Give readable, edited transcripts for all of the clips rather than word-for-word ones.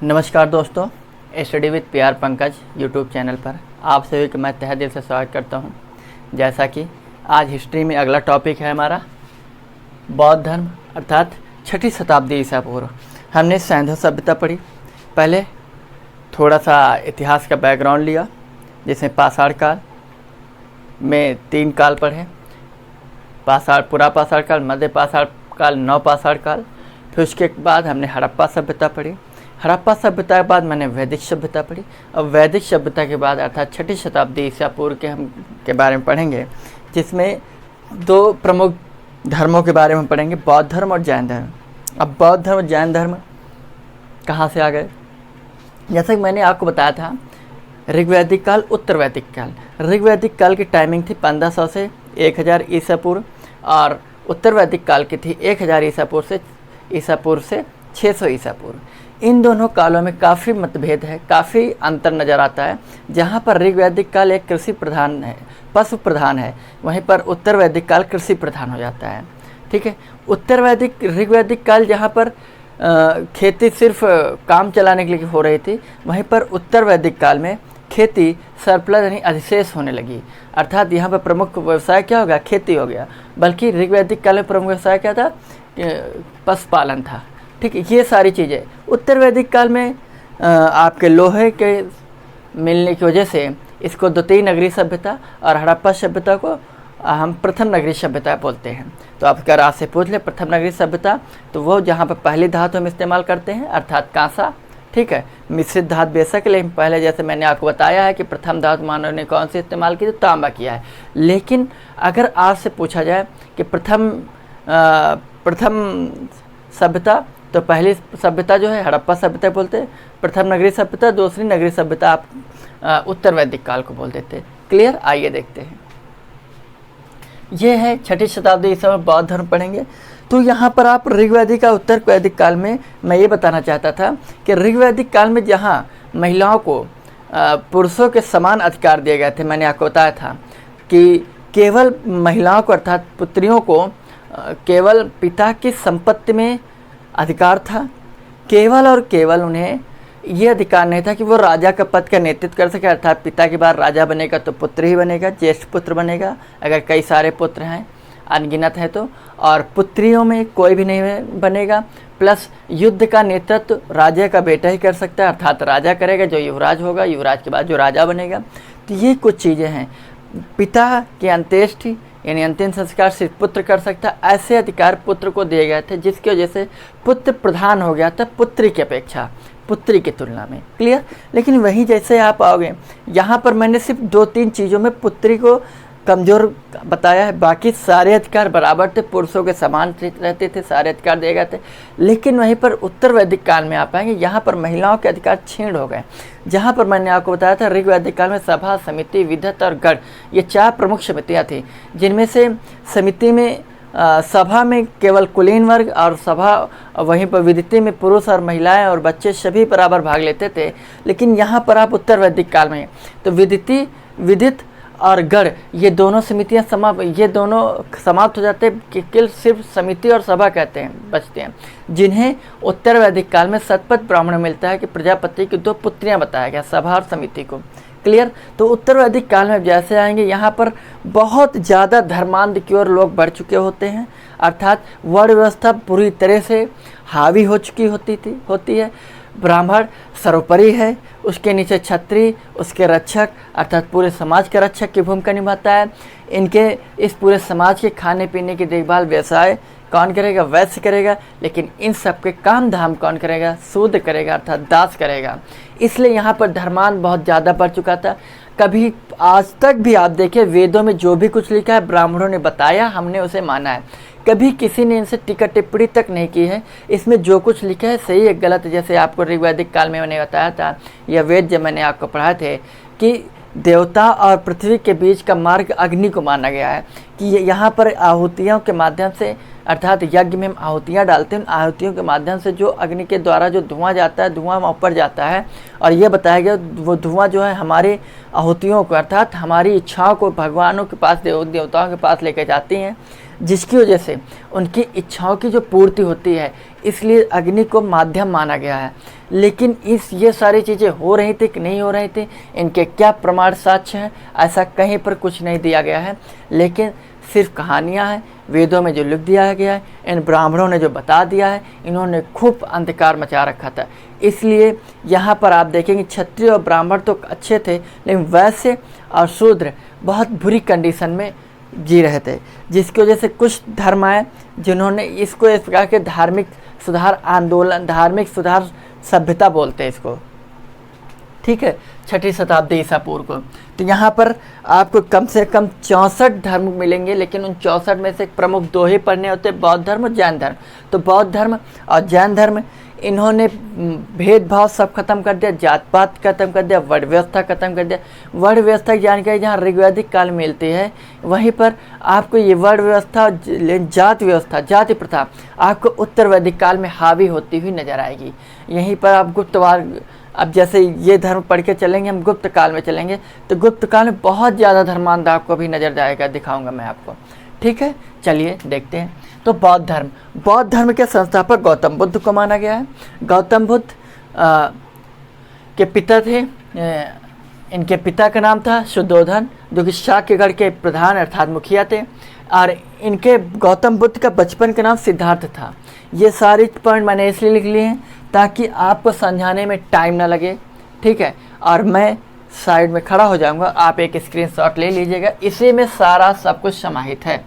नमस्कार दोस्तों, study with PR Pankaj YouTube channel पर आप सभी को मैं तहे दिल से स्वागत करता हूं। जैसा कि आज हिस्ट्री में अगला टॉपिक है हमारा बौद्ध धर्म अर्थात 6ठी शताब्दी ईसा पूर्व। हमने सैंधव सभ्यता पढ़ी, पहले थोड़ा सा इतिहास का बैकग्राउंड लिया, जिसमें पाषाण काल में 3 काल पढ़े, पूरा पाषाण काल, मध्य पाषाण काल, नव पाषाण काल। फिर उसके बाद हमने हड़प्पा सभ्यता पढ़ी। हड़प्पा सभ्यता के बाद मैंने वैदिक सभ्यता पढ़ी। अब वैदिक सभ्यता के बाद अर्थात 6ठी शताब्दी ईसा पूर्व के बारे में पढ़ेंगे, जिसमें 2 प्रमुख धर्मों के बारे में पढ़ेंगे, बौद्ध धर्म और जैन धर्म। अब बौद्ध धर्म और जैन धर्म कहाँ से आ गए? जैसा कि मैंने आपको बताया था, ऋग्वैदिक काल, उत्तर वैदिक काल। ऋग्वैदिक काल की टाइमिंग थी 1500 से 1000 ईसा पूर्व और उत्तर वैदिक काल की थी 1000 ईसा पूर्व से 600 ईसा पूर्व। इन दोनों कालों में काफ़ी मतभेद है, काफ़ी अंतर नज़र आता है। जहाँ पर ऋग्वैदिक काल एक कृषि प्रधान है, पशु प्रधान है, वहीं पर उत्तर वैदिक काल कृषि प्रधान हो जाता है। ठीक है, ऋग्वैदिक काल जहाँ पर खेती सिर्फ काम चलाने के लिए हो रही थी, वहीं पर उत्तर वैदिक काल में खेती सरप्लस यानी अधिशेष होने लगी। अर्थात यहाँ पर प्रमुख व्यवसाय क्या हो गया? खेती हो गया। बल्कि ऋग्वैदिक काल में प्रमुख व्यवसाय क्या था? पशुपालन था। ठीक है, ये सारी चीज़ें। उत्तर वैदिक काल में आपके लोहे के मिलने की वजह से इसको द्वितीय नगरीय सभ्यता और हड़प्पा सभ्यता को हम प्रथम नगरीय सभ्यता बोलते हैं। तो आप अगर आज से पूछ ले प्रथम नगरीय सभ्यता, तो वो जहाँ पर पहली धातु हम इस्तेमाल करते हैं अर्थात कांसा। ठीक है, मिश्रित धातु बेशक, लेकिन पहले जैसे मैंने आपको बताया है कि प्रथम धातु मानव ने कौन सी इस्तेमाल की? तो तांबा किया है। लेकिन अगर आज से पूछा जाए कि प्रथम सभ्यता, तो पहली सभ्यता जो है हड़प्पा सभ्यता बोलते हैं, प्रथम नगरीय सभ्यता, दूसरी नगरीय सभ्यता आप उत्तर वैदिक काल को बोल देते हैं। क्लियर? आइए देखते हैं। ये है 6ठी शताब्दी ईसा में बौद्ध धर्म पढ़ेंगे। तो यहाँ पर आप ऋग्वैदिक और उत्तर वैदिक काल में मैं ये बताना चाहता था कि ऋग्वैदिक काल में जहाँ महिलाओं को पुरुषों के समान अधिकार दिए गए थे, मैंने आपको बताया था कि केवल महिलाओं को अर्थात पुत्रियों को केवल पिता की संपत्ति में अधिकार था। केवल और केवल उन्हें ये अधिकार नहीं था कि वो राजा का पद का नेतृत्व कर सके, अर्थात पिता के बाद राजा बनेगा तो पुत्र ही बनेगा, ज्येष्ठ पुत्र बनेगा अगर कई सारे पुत्र हैं, अनगिनत है तो, और पुत्रियों में कोई भी नहीं बनेगा। प्लस युद्ध का नेतृत्व राजा का बेटा ही कर सकता है, अर्थात राजा करेगा, जो युवराज होगा, युवराज के बाद जो राजा बनेगा। तो ये कुछ चीज़ें हैं। पिता की अंत्येष्टि यानी अंतिम संस्कार सिर्फ पुत्र कर सकता, ऐसे अधिकार पुत्र को दिए गए थे, जिसकी वजह से पुत्र प्रधान हो गया था पुत्री की अपेक्षा, पुत्री की तुलना में। क्लियर? लेकिन वहीं जैसे आप आओगे, यहाँ पर मैंने सिर्फ 2-3 चीज़ों में पुत्री को कमज़ोर बताया है, बाकी सारे अधिकार बराबर थे, पुरुषों के समान रहते थे, सारे अधिकार दिए गए थे। लेकिन वहीं पर उत्तर वैदिक काल में आ पाएंगे, यहाँ पर महिलाओं के अधिकार छीण हो गए। जहाँ पर मैंने आपको बताया था ऋग्वैदिक काल में सभा, समिति, विधत और गढ़, ये 4 प्रमुख समितियाँ थी, जिनमें से समिति में सभा में केवल कुलीन वर्ग और सभा, वहीं पर विदिति में पुरुष और महिलाएं और बच्चे सभी बराबर भाग लेते थे। लेकिन यहाँ पर आप उत्तर वैदिक काल में तो विदित और गढ़ ये दोनों समितियाँ समाप्त हो जाते हैं, केवल सिर्फ समिति और सभा बचते हैं, जिन्हें उत्तर वैदिक काल में शतपथ ब्राह्मण मिलता है कि प्रजापति की 2 पुत्रियाँ बताया गया, सभा और समिति को। क्लियर? तो उत्तर वैदिक काल में जैसे आएंगे, यहाँ पर बहुत ज़्यादा धर्मांध की ओर लोग बढ़ चुके होते हैं, अर्थात वर्ण व्यवस्था पूरी तरह से हावी हो चुकी होती है। ब्राह्मण सर्वोपरि है, उसके नीचे क्षत्रिय, उसके रक्षक अर्थात पूरे समाज का रक्षक की भूमिका निभाता है। इनके इस पूरे समाज के खाने पीने की देखभाल व्यवसाय कौन करेगा? वैश्य करेगा। लेकिन इन सब के काम धाम कौन करेगा? शूद्र करेगा अर्थात दास करेगा। इसलिए यहाँ पर धर्मान बहुत ज़्यादा बढ़ चुका था। कभी आज तक भी आप देखें, वेदों में जो भी कुछ लिखा है ब्राह्मणों ने बताया, हमने उसे माना है। कभी किसी ने इनसे टीका टिप्पणी तक नहीं की है। इसमें जो कुछ लिखा है सही है गलत, जैसे आपको ऋग्वैदिक काल में मैंने बताया था, या वेद जब मैंने आपको पढ़ाए थे कि देवता और पृथ्वी के बीच का मार्ग अग्नि को माना गया है, कि यहाँ पर आहुतियों के माध्यम से अर्थात यज्ञ में हम आहुतियाँ डालते हैं, आहुतियों के माध्यम से जो अग्नि के द्वारा जो धुआं जाता है, धुआं ऊपर जाता है, और ये बताया गया वो धुआं जो है हमारे आहुतियों को अर्थात हमारी इच्छाओं को भगवानों के पास, देवताओं के पास लेकर जाती हैं। जिसकी वजह से उनकी इच्छाओं की जो पूर्ति होती है, इसलिए अग्नि को माध्यम माना गया है। लेकिन ये सारी चीज़ें हो रही थी कि नहीं हो रही थी, इनके क्या प्रमाण साक्ष्य हैं, ऐसा कहीं पर कुछ नहीं दिया गया है, लेकिन सिर्फ कहानियाँ हैं। वेदों में जो लिख दिया गया है, इन ब्राह्मणों ने जो बता दिया है, इन्होंने खूब अंधकार मचा रखा था। इसलिए यहाँ पर आप देखेंगे क्षत्रिय और ब्राह्मण तो अच्छे थे, लेकिन वैश्य और शूद्र बहुत बुरी कंडीशन में जी रहे थे, जिसकी वजह से कुछ धर्म आए जिन्होंने इसको इस प्रकार के धार्मिक सुधार आंदोलन, धार्मिक सुधार सभ्यता बोलते हैं इसको, ठीक है, 6वीं शताब्दी ईसा पूर्व को। तो यहाँ पर आपको कम से कम 64 धर्म मिलेंगे, लेकिन उन 64 में से प्रमुख 2 ही पढ़ने होते हैं, बौद्ध धर्म और जैन धर्म। तो बौद्ध धर्म और जैन धर्म, इन्होंने भेदभाव सब खत्म कर दिया, जात पात खत्म कर दिया, वर्ण व्यवस्था खत्म कर दिया। वर्ण व्यवस्था की जानकारी जहाँ ऋग्वैदिक काल में मिलती है, वहीं पर आपको ये वर्ण व्यवस्था, जाति व्यवस्था, जाति प्रथा आपको उत्तर वैदिक काल में हावी होती हुई नजर आएगी। यहीं पर आप गुप्तवार, अब जैसे ये धर्म पढ़ के चलेंगे, हम गुप्त काल में चलेंगे, तो गुप्त काल में बहुत ज़्यादा धर्मांध आपको भी नजर जाएगा, दिखाऊंगा मैं आपको, ठीक है। चलिए देखते हैं। तो बौद्ध धर्म के संस्थापक गौतम बुद्ध को माना गया है। गौतम बुद्ध के पिता थे, इनके पिता का नाम था शुद्धोधन, जो कि शाक्यगढ़ के प्रधान अर्थात मुखिया थे। और इनके गौतम बुद्ध का बचपन का नाम सिद्धार्थ था। ये सारे पॉइंट मैंने इसलिए लिख लिए हैं ताकि आपको समझाने में टाइम ना लगे, ठीक है। और मैं साइड में खड़ा हो जाऊंगा, आप एक स्क्रीनशॉट ले लीजिएगा, इसी में सारा सब कुछ समाहित है,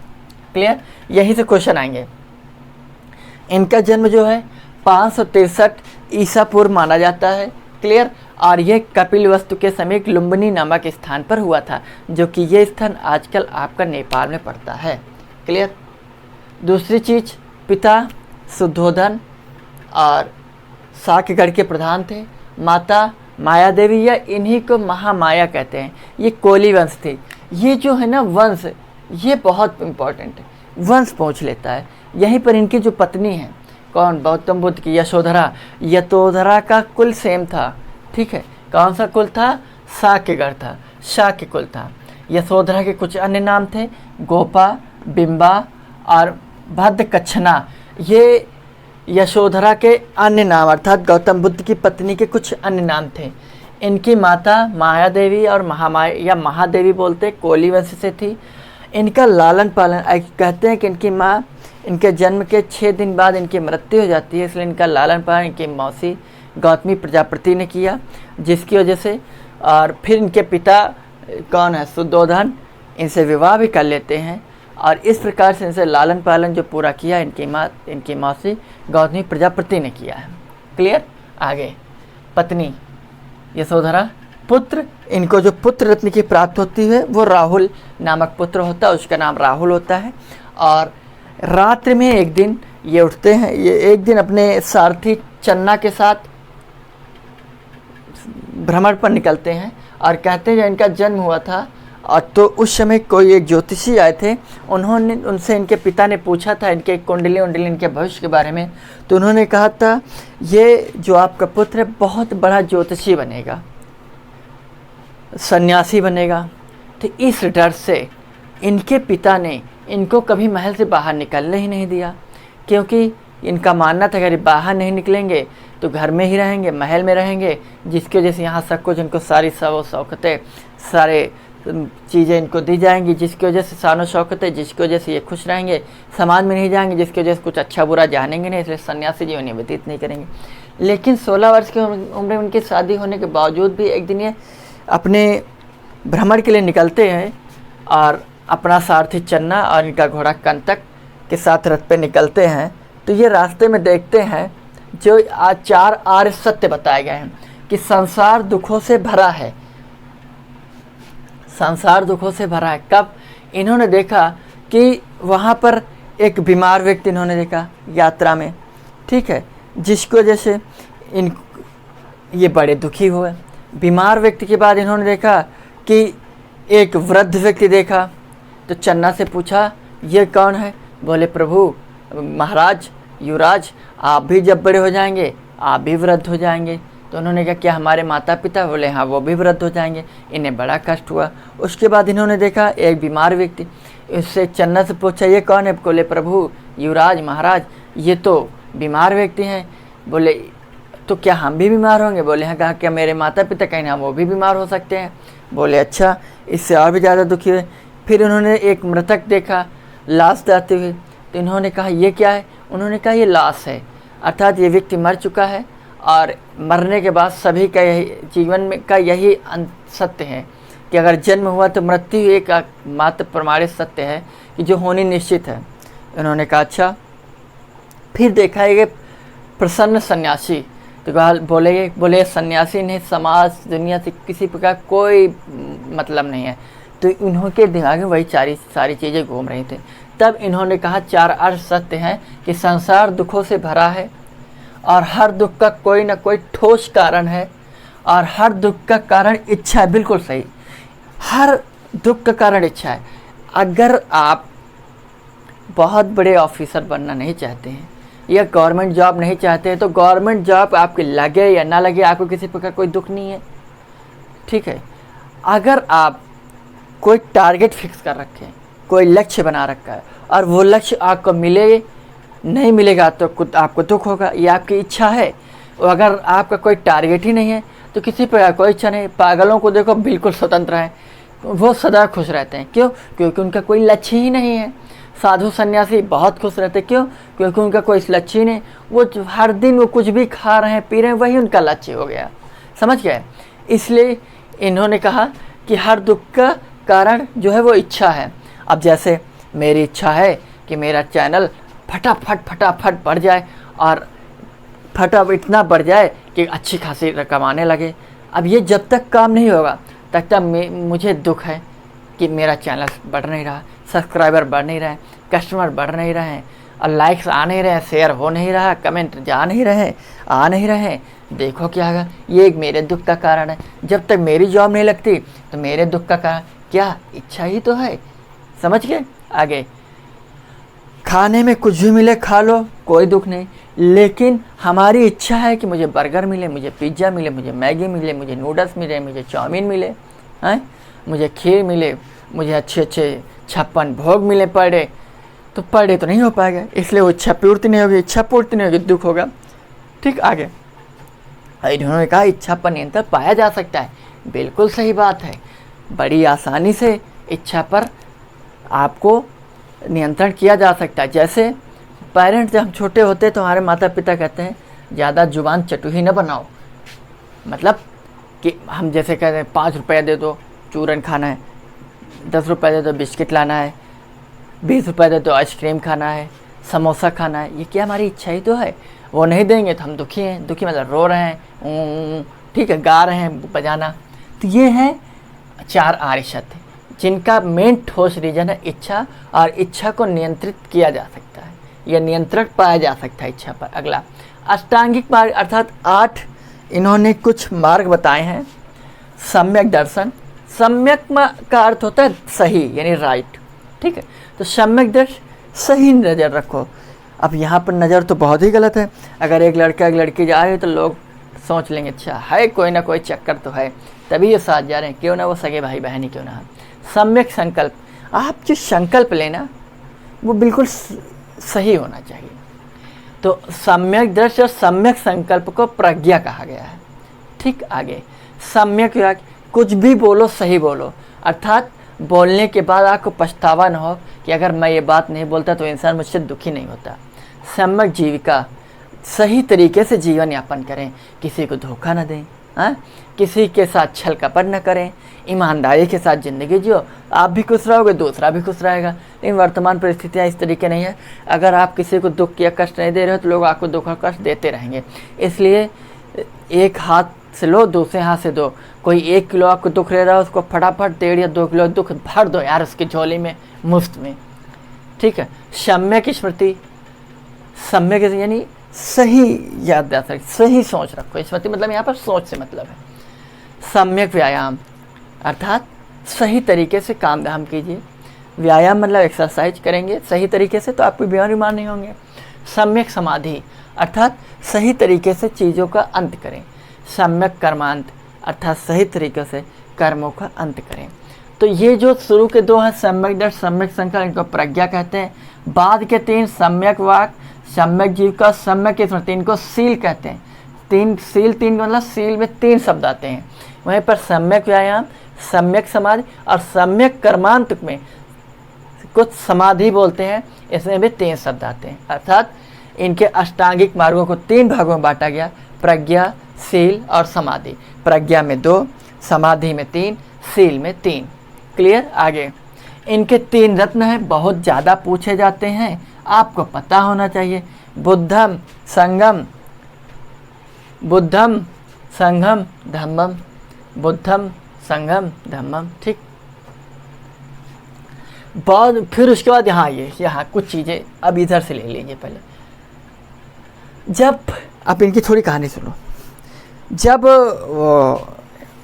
क्लियर। यहीं से क्वेश्चन आएंगे। इनका जन्म जो है 563 ईसा पूर्व माना जाता है, क्लियर। और ये कपिलवस्तु के समीप लुम्बिनी नामक स्थान पर हुआ था, जो कि ये स्थान आजकल आपका नेपाल में पड़ता है, क्लियर। दूसरी चीज, पिता शुद्धोधन और शाक्यगढ़ के प्रधान थे। माता माया देवी, या इन्हीं को महामाया कहते हैं। ये कोली वंश थी। ये जो है ना वंश, ये बहुत इम्पोर्टेंट है, वंश पहुँच लेता है। यहीं पर इनकी जो पत्नी है, कौन, गौतम बुद्ध की यशोधरा, यशोधरा का कुल सेम था, ठीक है। कौन सा कुल था? शाक्यगढ़ था, शाक्य कुल था। यशोधरा के कुछ अन्य नाम थे, गोपा, बिंबा और भद्रकच्छना। ये यशोधरा के अन्य नाम, अर्थात गौतम बुद्ध की पत्नी के कुछ अन्य नाम थे। इनकी माता माया देवी और महामाया या महादेवी बोलते, कोली वंश से थी। इनका लालन पालन, कहते हैं कि इनकी माँ, इनके जन्म के 6 दिन बाद इनकी मृत्यु हो जाती है, इसलिए इनका लालन पालन इनकी मौसी गौतमी प्रजापति ने किया, जिसकी वजह से। और फिर इनके पिता कौन है? शुद्धोधन, इनसे विवाह भी कर लेते हैं, और इस प्रकार से इनसे लालन पालन जो पूरा किया इनकी मौसी गौतमी प्रजापति ने किया है, क्लियर। आगे पत्नी यशोधरा, पुत्र, इनको जो पुत्र रत्न की प्राप्त होती है वो राहुल नामक पुत्र होता है, उसका नाम राहुल होता है। और रात्रि में एक दिन ये उठते हैं, ये एक दिन अपने सारथी चन्ना के साथ भ्रमण पर निकलते हैं, और कहते हैं जब इनका जन्म हुआ था, और तो उस समय कोई एक ज्योतिषी आए थे, उनसे इनके पिता ने पूछा था इनके कुंडली इनके भविष्य के बारे में। तो उन्होंने कहा था ये जो आपका पुत्र है बहुत बड़ा ज्योतिषी बनेगा, सन्यासी बनेगा। तो इस डर से इनके पिता ने इनको कभी महल से बाहर निकलने ही नहीं दिया, क्योंकि इनका मानना था अगर बाहर नहीं निकलेंगे तो घर में ही रहेंगे, महल में रहेंगे, जिसकी वजह से यहाँ सब कुछ इनको सारी शौकतें, सारे चीज़ें इनको दी जाएंगी, जिसकी वजह से शान शौकतें, जिसकी वजह से ये खुश रहेंगे, समाज में नहीं जाएंगे, जिसकी वजह से कुछ अच्छा बुरा जानेंगे नहीं, इसलिए सन्यासी जीवन व्यतीत नहीं करेंगे। लेकिन 16 वर्ष की उम्र में उनकी शादी होने के बावजूद भी एक दिन ये अपने भ्रमण के लिए निकलते हैं, और अपना सारथी चन्ना और इनका घोड़ा कंतक के साथ रथ पे निकलते हैं। तो ये रास्ते में देखते हैं जो आज 4 आर्य सत्य बताए गए हैं कि संसार दुखों से भरा है, संसार दुखों से भरा है। कब? इन्होंने देखा कि वहाँ पर एक बीमार व्यक्ति इन्होंने देखा यात्रा में, ठीक है, जिसकी वजह से ये बड़े दुखी हुए। बीमार व्यक्ति के बाद इन्होंने देखा कि एक वृद्ध व्यक्ति देखा। तो चन्ना से पूछा ये कौन है? बोले प्रभु, महाराज, युवराज, आप भी जब बड़े हो जाएंगे आप भी वृद्ध हो जाएंगे। तो उन्होंने कहा क्या हमारे माता पिता? बोले हाँ, वो भी वृद्ध हो जाएंगे। इन्हें बड़ा कष्ट हुआ। उसके बाद इन्होंने देखा एक बीमार व्यक्ति, उससे चन्ना से पूछा ये कौन है? बोले प्रभु युवराज महाराज ये तो बीमार व्यक्ति हैं। बोले तो क्या हम भी बीमार होंगे? बोले हाँ। कहा क्या मेरे माता पिता कहीं हम वो भी बीमार हो सकते हैं? बोले अच्छा। इससे और भी ज़्यादा दुखी हुए। फिर उन्होंने एक मृतक देखा लाश जाते हुए, तो इन्होंने कहा ये क्या है? उन्होंने कहा ये लाश है, अर्थात ये व्यक्ति मर चुका है और मरने के बाद सभी का यही जीवन में का यही सत्य है कि अगर जन्म हुआ तो मृत्यु एक मात्र प्रमाणित सत्य है कि जो होनी निश्चित है। उन्होंने कहा अच्छा। फिर देखा है प्रसन्न सन्यासी, तो बोले सन्यासी ने समाज दुनिया से किसी प्रकार कोई मतलब नहीं है। तो इन्होंने दिमाग में वही सारी चीज़ें घूम रही थी। तब इन्होंने कहा 4 अर्थ सत्य हैं कि संसार दुखों से भरा है और हर दुख का कोई ना कोई ठोस कारण है और हर दुख का कारण इच्छा है। बिल्कुल सही, हर दुख का कारण इच्छा है। अगर आप बहुत बड़े ऑफिसर बनना नहीं चाहते हैं या गवर्नमेंट जॉब नहीं चाहते हैं तो गवर्नमेंट जॉब आपके लगे या ना लगे आपको किसी प्रकार कोई दुख नहीं है, ठीक है। अगर आप कोई टारगेट फिक्स कर रखे हैं, कोई लक्ष्य बना रखा है और वो लक्ष्य आपको मिले नहीं मिलेगा तो आपको दुख होगा, ये आपकी इच्छा है। और अगर आपका कोई टारगेट ही नहीं है तो किसी प्रकार कोई इच्छा नहीं। पागलों को देखो बिल्कुल स्वतंत्र है, वो सदा खुश रहते हैं। क्यों? क्योंकि उनका कोई लक्ष्य ही नहीं है। साधु सन्यासी बहुत खुश रहते। क्यों? क्योंकि उनका कोई लक्ष्य ही नहीं। वो हर दिन वो कुछ भी खा रहे हैं पी रहे हैं, वही उनका लक्ष्य हो गया। समझ गए? इसलिए इन्होंने कहा कि हर दुख का कारण जो है वो इच्छा है। अब जैसे मेरी इच्छा है कि मेरा चैनल फटाफट बढ़ जाए और इतना बढ़ जाए कि अच्छी खासी कमाने लगे। अब ये जब तक काम नहीं होगा तब तक मुझे दुख है कि मेरा चैनल बढ़ नहीं रहा, सब्सक्राइबर बढ़ नहीं रहे, कस्टमर बढ़ नहीं रहे और लाइक्स आ नहीं रहे, शेयर हो नहीं रहा, कमेंट आ नहीं रहे। देखो क्या होगा, ये एक मेरे दुख का कारण है। जब तक मेरी जॉब नहीं लगती तो मेरे दुख का कारण क्या? इच्छा ही तो है। समझ गए? आगे खाने में कुछ भी मिले खा लो, कोई दुख नहीं, लेकिन हमारी इच्छा है कि मुझे बर्गर मिले, मुझे पिज्ज़ा मिले, मुझे मैगी मिले, मुझे नूडल्स मिले, मुझे चाउमीन मिले, हैं, मुझे खीर मिले, मुझे अच्छे 56 भोग मिले पर डे। तो पर डे तो नहीं हो पाएगा, इसलिए वो इच्छा पूर्ति नहीं होगी। इच्छा पूर्ति नहीं होगी, दुख होगा। ठीक, आगे इन्होंने कहा इच्छा पर नियंत्रण पाया जा सकता है। बिल्कुल सही बात है, बड़ी आसानी से इच्छा पर आपको नियंत्रण किया जा सकता है। जैसे पेरेंट्स जब हम छोटे होते तो हमारे माता पिता कहते हैं ज़्यादा जुबान चटुही न बनाओ। मतलब कि हम जैसे कहते हैं 5 रुपये दे दो चूरन खाना है, 10 रुपये दे दो बिस्किट लाना है, 20 रुपये दे दो आइसक्रीम खाना है, समोसा खाना है। ये क्या हमारी इच्छा ही तो है। वो नहीं देंगे तो हम दुखी हैं। दुखी मतलब रो रहे हैं, ठीक है, गा रहे हैं बजाना। तो ये है 4 आर्य सत्य जिनका मेन ठोस रीजन है इच्छा, और इच्छा को नियंत्रित किया जा सकता है या नियंत्रण पाया जा सकता है इच्छा पर। अगला अष्टांगिक मार्ग, अर्थात 8 इन्होंने कुछ मार्ग बताए हैं। सम्यक दर्शन, सम्यक का अर्थ होता है सही यानी राइट, ठीक है। तो सम्यक दर्शन, सही नज़र रखो। अब यहाँ पर नज़र तो बहुत ही गलत है। अगर एक लड़का एक लड़की जा रही है तो लोग सोच लेंगे अच्छा है कोई ना कोई चक्कर तो है, तभी ये साथ जा रहे हैं, क्यों ना वो सगे भाई बहन ही क्यों ना। सम्यक संकल्प, आप जो संकल्प लेना वो बिल्कुल सही होना चाहिए। तो सम्यक दृष्टि और सम्यक संकल्प को प्रज्ञा कहा गया है। ठीक, आगे सम्यक वाक्य, कुछ भी बोलो सही बोलो, अर्थात बोलने के बाद आपको पछतावा न हो कि अगर मैं ये बात नहीं बोलता तो इंसान मुझसे दुखी नहीं होता। सम्यक जीविका, सही तरीके से जीवन यापन करें, किसी को धोखा न दें, हाँ, किसी के साथ छल कपट न करें, ईमानदारी के साथ ज़िंदगी जियो। आप भी खुश रहोगे, दूसरा भी खुश रहेगा। लेकिन वर्तमान परिस्थितियाँ इस तरीके नहीं है। अगर आप किसी को दुख या कष्ट नहीं दे रहे हो तो लोग आपको दुख और कष्ट देते रहेंगे। इसलिए एक हाथ से लो, दूसरे हाथ से दो। कोई 1 किलो आपको दुख ले रहा है, उसको फटाफट 1.5 या 2 किलो दुख भर दो यार उसकी झोली में मुफ्त में। ठीक है। सम्यक स्मृति, सम्यक यानी सही याद रख, सही सोच रखो। स्मृति मतलब यहाँ पर सोच से मतलब है। सम्यक व्यायाम, अर्थात सही तरीके से काम धाम कीजिए। व्यायाम मतलब एक्सरसाइज करेंगे सही तरीके से तो आपको बीमार नहीं होंगे। सम्यक समाधि, अर्थात सही तरीके से चीज़ों का अंत करें। सम्यक कर्मांत, अर्थात सही तरीके से कर्मों का अंत करें। तो ये जो शुरू के 2 हैं सम्यक दर्श, सम्यक संकल्प, इनको प्रज्ञा कहते हैं। बाद के 3 सम्यक वाक, सम्यक जीविका, सम्यक स्मृति, इनको सील कहते हैं। 3 सील, 3 मतलब सील में 3 शब्द आते हैं। वहीं पर सम्यक व्यायाम, सम्यक समाधि और सम्यक कर्मांत में कुछ समाधि बोलते हैं, इसमें भी 3 शब्द आते हैं। अर्थात इनके अष्टांगिक मार्गों को 3 भागों में बांटा गया, प्रज्ञा, सील और समाधि। प्रज्ञा में 2, समाधि में 3, सील में 3। क्लियर। आगे इनके 3 रत्न हैं, बहुत ज़्यादा पूछे जाते हैं, आपको पता होना चाहिए। बुद्धम संगम, बुद्धम संघम धम्मम, बुद्धम संगम धम्मम। ठीक। बाद फिर उसके बाद यहाँ कुछ चीज़ें अब इधर से ले लीजिए। पहले जब आप इनकी थोड़ी कहानी सुनो। जब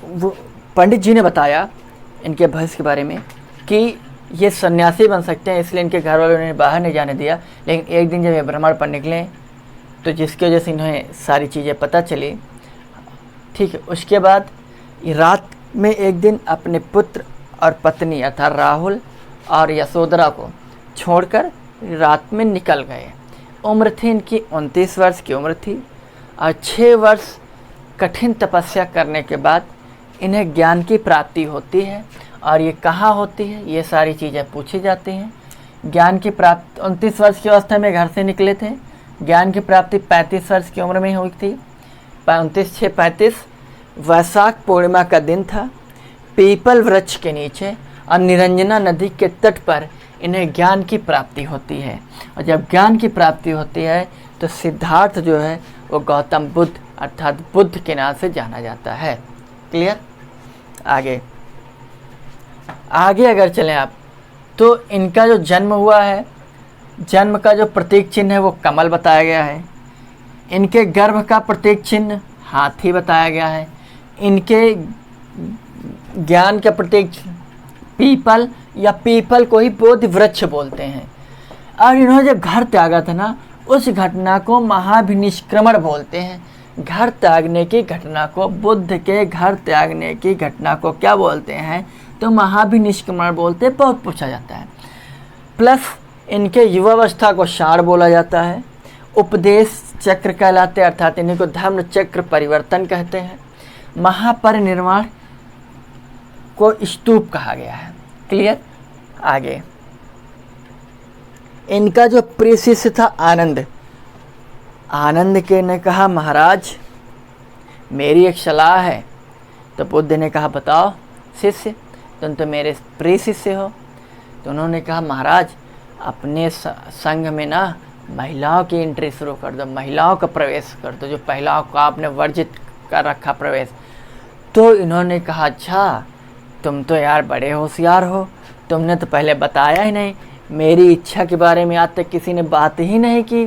वो पंडित जी ने बताया इनके भविष्य के बारे में कि ये सन्यासी बन सकते हैं, इसलिए इनके घर वालों ने बाहर नहीं जाने दिया। लेकिन एक दिन जब ये भ्रमण पर निकले तो जिसकी वजह से इन्हें सारी चीज़ें पता चली। ठीक है। उसके बाद रात में एक दिन अपने पुत्र और पत्नी अर्थात राहुल और यशोधरा को छोड़कर रात में निकल गए। उम्र थी इनकी 29 वर्ष की उम्र थी और 6 वर्ष कठिन तपस्या करने के बाद इन्हें ज्ञान की प्राप्ति होती है। और ये कहाँ होती है, ये सारी चीज़ें पूछी जाती हैं। ज्ञान की प्राप्ति 29 वर्ष की अवस्था में घर से निकले थे। ज्ञान की प्राप्ति 35 वर्ष की उम्र में हुई थी। 29/6/35 वैशाख पूर्णिमा का दिन था। पीपल वृक्ष के नीचे और निरंजना नदी के तट पर इन्हें ज्ञान की प्राप्ति होती है। और जब ज्ञान की प्राप्ति होती है तो सिद्धार्थ जो है वो गौतम बुद्ध अर्थात बुद्ध के नाम से जाना जाता है। क्लियर। आगे अगर चलें आप तो इनका जो जन्म हुआ है, जन्म का जो प्रतीक चिन्ह है वो कमल बताया गया है। इनके गर्भ का प्रतीक चिन्ह हाथी बताया गया है। इनके ज्ञान का प्रतीक पीपल या पीपल को ही बोधि वृक्ष बोलते हैं। और इन्होंने जब घर त्यागा था ना, उस घटना को महाभिनिष्क्रमण बोलते हैं। घर त्यागने की घटना को, बुद्ध के घर त्यागने की घटना को क्या बोलते हैं, तो महाभिनिष्क्रमण बोलते हैं। बहुत पूछा जाता है। प्लस इनके युवावस्था को षाण बोला जाता है। उपदेश चक्र कहलाते अर्थात इन्हीं को धर्म चक्र परिवर्तन कहते हैं। महापरिनिर्वाण को स्तूप कहा गया है। क्लियर। आगे इनका जो प्रिय शिष्य था आनंद, आनंद के ने कहा महाराज मेरी एक सलाह है। तो बुद्ध ने कहा बताओ शिष्य, तुम तो मेरे प्रिय शिष्य हो। तो उन्होंने कहा महाराज अपने संघ में ना महिलाओं की एंट्री शुरू कर दो, महिलाओं का प्रवेश कर दो, जो महिलाओं को आपने वर्जित कर रखा प्रवेश। तो इन्होंने कहा अच्छा तुम तो यार बड़े होशियार हो, तुमने तो पहले बताया ही नहीं, मेरी इच्छा के बारे में आज तक किसी ने बात ही नहीं की।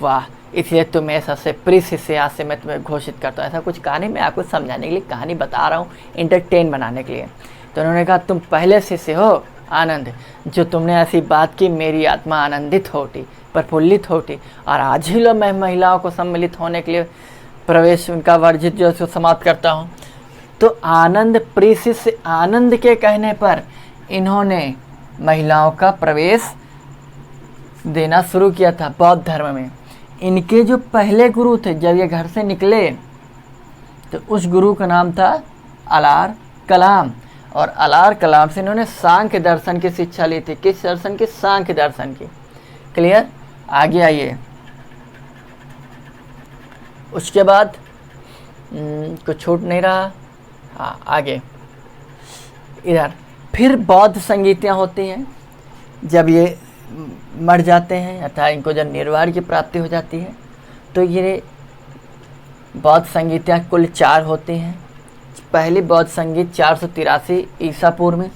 वाह, इसलिए तुम्हें सबसे प्रिय शिष्य आज से मैं तुम्हें घोषित करता हूँ। ऐसा कुछ कहानी मैं आपको समझाने के लिए कहानी बता रहा हूँ, इंटरटेन बनाने के लिए। तो उन्होंने कहा तुम पहले शिष्य हो आनंद, जो तुमने ऐसी बात की मेरी आत्मा आनंदित होती, प्रफुल्लित होती। और आज ही लो मैं महिलाओं को सम्मिलित होने के लिए प्रवेश उनका वर्जित जो है समाप्त करता हूँ। तो आनंद प्रिय शिष्य आनंद के कहने पर इन्होंने महिलाओं का प्रवेश देना शुरू किया था बौद्ध धर्म में। इनके जो पहले गुरु थे जब ये घर से निकले तो उस गुरु का नाम था अलार कलाम। और अलार कलाम से इन्होंने सांख्य दर्शन की शिक्षा ली थी। किस दर्शन की? सांख्य दर्शन की। क्लियर। आगे आइए। उसके बाद कुछ छूट नहीं रहा। हाँ आगे इधर फिर बौद्ध संगीतियाँ होती हैं। जब ये मर जाते हैं अर्थात इनको जब निर्वाण की प्राप्ति हो जाती है तो ये बौद्ध संगीतियाँ कुल 4 होती हैं। पहली बौद्ध संगीत 483 ईसा पूर्व में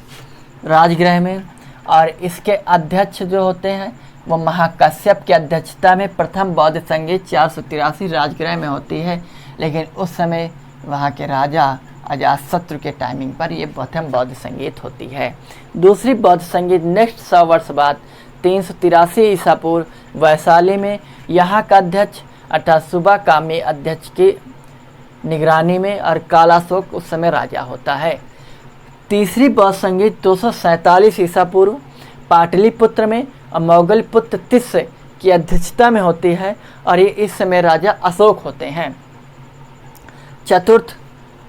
राजगृह में, और इसके अध्यक्ष जो होते हैं वो महाकश्यप की अध्यक्षता में प्रथम बौद्ध संगीत 483 राजगृह में होती है। लेकिन उस समय वहाँ के राजा अजातशत्रु के टाइमिंग पर ये प्रथम बौद्ध संगीत होती है। दूसरी बौद्ध संगीत नेक्स्ट 100 वर्ष बाद 383 ईसा पूर्व वैशाली में यहाँ का अध्यक्ष अर्थात सुबह कामी अध्यक्ष की निगरानी में, और कालाशोक उस समय राजा होता है। तीसरी बौद्ध संगीत 247 ईसा पूर्व पाटलिपुत्र में और मोगलपुत्र तिस्स की अध्यक्षता में होती है और ये इस समय राजा अशोक होते हैं। चतुर्थ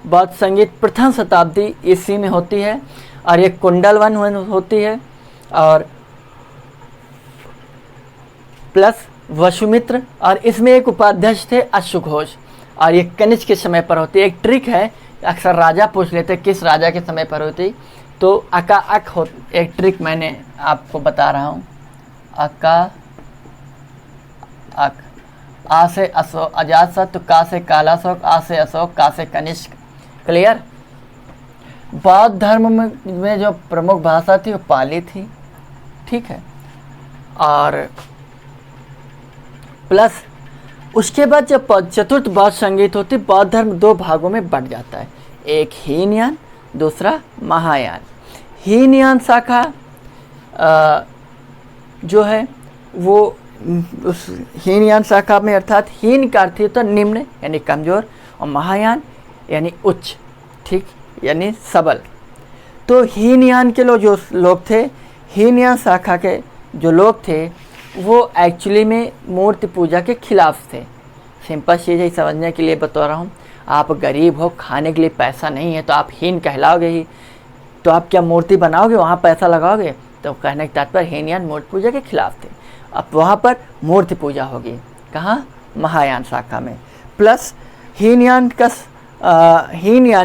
बौद्ध संगीत प्रथम शताब्दी ईस्वी में होती है और ये कुंडलवन होती है और प्लस वसुमित्र, और इसमें एक उपाध्यक्ष थे अश्वघोष, और ये कनिष्क के समय पर होती है। एक ट्रिक है, अक्सर राजा पूछ लेते किस राजा के समय पर होती, तो अका अक हो, एक ट्रिक मैंने आपको बता रहा हूँ। अका अक, आ से अशोक अजातशत्रु, का से कालाशोक, आ से अशोक, का से कनिष्क। क्लियर। बौद्ध धर्म में जो प्रमुख भाषा थी वो पाली थी, ठीक है। और प्लस उसके बाद जब चतुर्थ बौद्ध संगीत होती, बौद्ध धर्म दो भागों में बंट जाता है, एक हीनयान, दूसरा महायान। हीनयान शाखा जो है वो उस हीनयान शाखा में अर्थात हीन का अर्थ होता निम्न यानी कमज़ोर, और महायान यानी उच्च, ठीक, यानी सबल। तो हीनयान के जो लोग थे, हीनयान शाखा के जो लोग थे वो एक्चुअली में मूर्ति पूजा के खिलाफ थे। सिंपल चीज़ है, समझने के लिए बता रहा हूँ। आप गरीब हो, खाने के लिए पैसा नहीं है, तो आप हीन कहलाओगे ही, तो आप क्या मूर्ति बनाओगे, वहाँ पैसा लगाओगे? तो कहने के तात्पर्य हीनयान मूर्ति पूजा के खिलाफ थे। अब वहाँ पर मूर्ति पूजा होगी, कहाँ? महायान शाखा में। प्लस हीनयान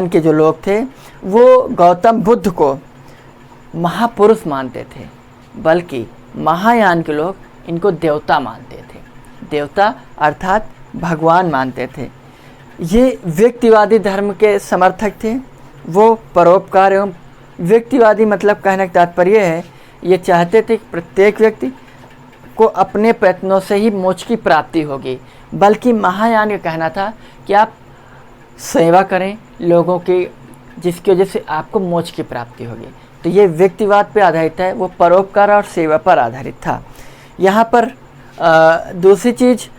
के जो लोग थे वो गौतम बुद्ध को महापुरुष मानते थे, बल्कि महायान के लोग इनको देवता मानते थे। देवता अर्थात भगवान मानते थे। ये व्यक्तिवादी धर्म के समर्थक थे। वो परोपकार एवं व्यक्तिवादी मतलब कहने का तात्पर्य है, ये चाहते थे कि प्रत्येक व्यक्ति को अपने प्रयत्नों से ही मोक्ष की प्राप्ति होगी, बल्कि महायान का कहना था कि आप सेवा करें लोगों की, जिसकी वजह से आपको मोक्ष की प्राप्ति होगी। तो ये व्यक्तिवाद पर आधारित है, वो परोपकार और सेवा पर आधारित था। यहाँ पर दूसरी चीज़,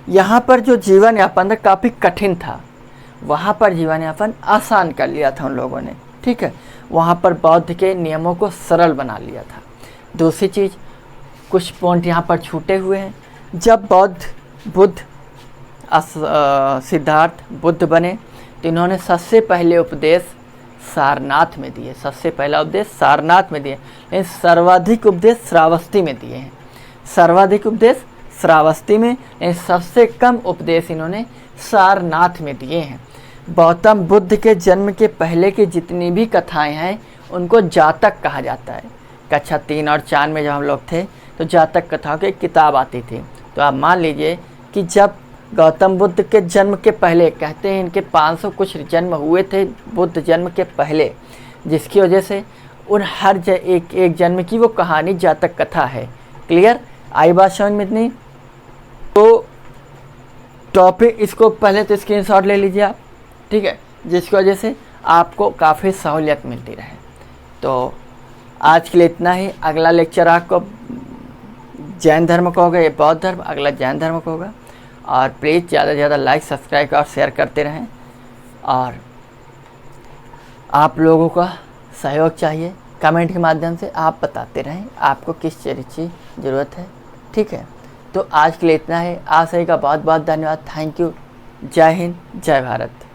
यहाँ पर जो जीवन यापन था काफ़ी कठिन था, वहाँ पर जीवन यापन आसान कर लिया था उन लोगों ने, ठीक है। वहाँ पर बौद्ध के नियमों को सरल बना लिया था। दूसरी चीज़, कुछ पॉइंट यहाँ पर छूटे हुए हैं। जब बुद्ध सिद्धार्थ बुद्ध बने तो इन्होंने सबसे पहले उपदेश सारनाथ में दिए, सबसे पहला उपदेश सारनाथ में दिए, लेकिन सर्वाधिक उपदेश श्रावस्ती में दिए हैं। सर्वाधिक उपदेश श्रावस्ती में, लेकिन सबसे कम उपदेश इन्होंने सारनाथ में दिए हैं। गौतम बुद्ध के जन्म के पहले की जितनी भी कथाएं हैं उनको जातक कहा जाता है। कक्षा 3 और 4 में जब हम लोग थे तो जातक कथाओं की किताब आती थी। तो आप मान लीजिए कि जब गौतम बुद्ध के जन्म के पहले, कहते हैं इनके 500 कुछ जन्म हुए थे बुद्ध जन्म के पहले, जिसकी वजह से उन हर एक जन्म की वो कहानी जातक कथा है। क्लियर? आई बात समझ में इतनी? तो टॉपिक इसको पहले तो स्क्रीनशॉट ले लीजिए आप, ठीक है, जिसकी वजह से आपको काफ़ी सहूलियत मिलती रहे। तो आज के लिए इतना ही। अगला लेक्चर आपको जैन धर्म का होगा, ये बौद्ध धर्म, अगला जैन धर्म का होगा। और प्लीज़ ज़्यादा से ज़्यादा लाइक, सब्सक्राइब और शेयर करते रहें। और आप लोगों का सहयोग चाहिए, कमेंट के माध्यम से आप बताते रहें आपको किस चीज़ की ज़रूरत है, ठीक है। तो आज के लिए इतना है। आप सभी का बहुत बहुत धन्यवाद। Thank you. जय हिंद, जय भारत।